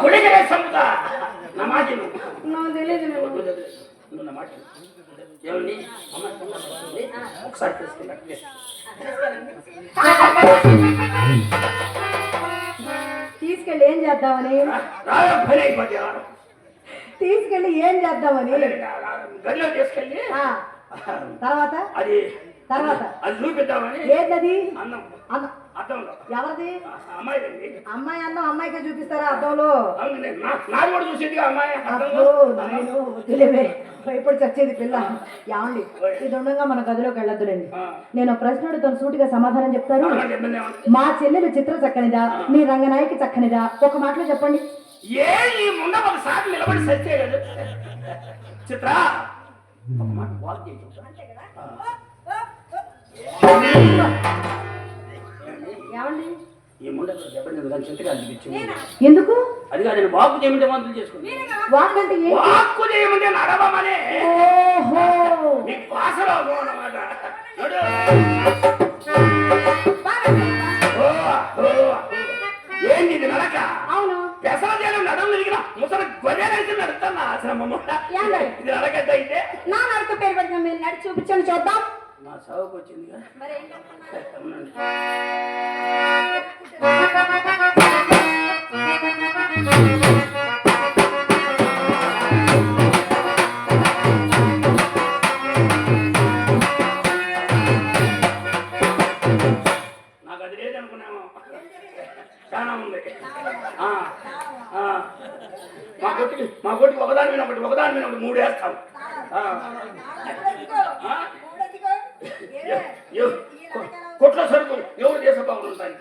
గుడికనే సంపుతా నా మాట నాకు తెలియదు. నా మాట ఏమండి ఒకసారి తీసుకున్నా తీసుకెళ్ళి ఏం చేద్దామని? పని అయిపోతే తీసుకెళ్ళి ఏం చేద్దామని? గదిలో తీసుకెళ్ళి తర్వాత అది తర్వాత అది చూపిద్దామని. ఏంటది? అన్నం అన్నం అద్దంలో. ఎవరిది? అమ్మాయిదండి. అమ్మాయి అన్నం అమ్మాయికే చూపిస్తారా అద్దంలో? నాకు కూడా చూసేది అమ్మాయి. నేను వదిలేవే ఇప్పుడు చచ్చేది పిల్ల. ఏమండి ఇది ఉండగా మన గదిలోకి వెళ్ళొద్దులేండి. నేను ప్రశ్న అడుగుతాను, సూటిగా సమాధానం చెప్తారు. మా చెల్లెలు చిత్ర చక్కనిదా, మీ రంగనాయకి చక్కనిదా? ఒక మాటలో చెప్పండి. ఏ ఈ ముండ ఒకసారి నిలబడి సత్తే కదా చిత్ర ఒక మాట వాక్ చేయి. ఏమండి ఈ ముండ దెబ్బ చింతగా అనిపించింది. ఎందుకు? అది కాదు, నేను వాక్కు చేయమంటే మందులు చేసుకుని. వాక్ అంటే వాక్కు చేయమంటే నడవమనే. ఓహో నీకు భాషలో అన్నమాట. ఏంటి ఇది నడక? అవును. పెసర చేయడం నడవ తిరిగిన ముసలి గొర్రెలైతే నడుతున్నా ఆశ్రమం. ఇది నడకద్ద అయితే నా నడక పేరు పెట్టిన మీరు నడిచి చూపించండి చూద్దాం. నా సాగుకు వచ్చింది కదా. నాకు అది లేదనుకున్నాము. చాలా ఉంది. మా కొట్టుకి ఒకదాని మీద ఒకటి మూడు వేస్తాం. కొట్ల సరుకులు ఎవరు చేసే బాగుంటాయి.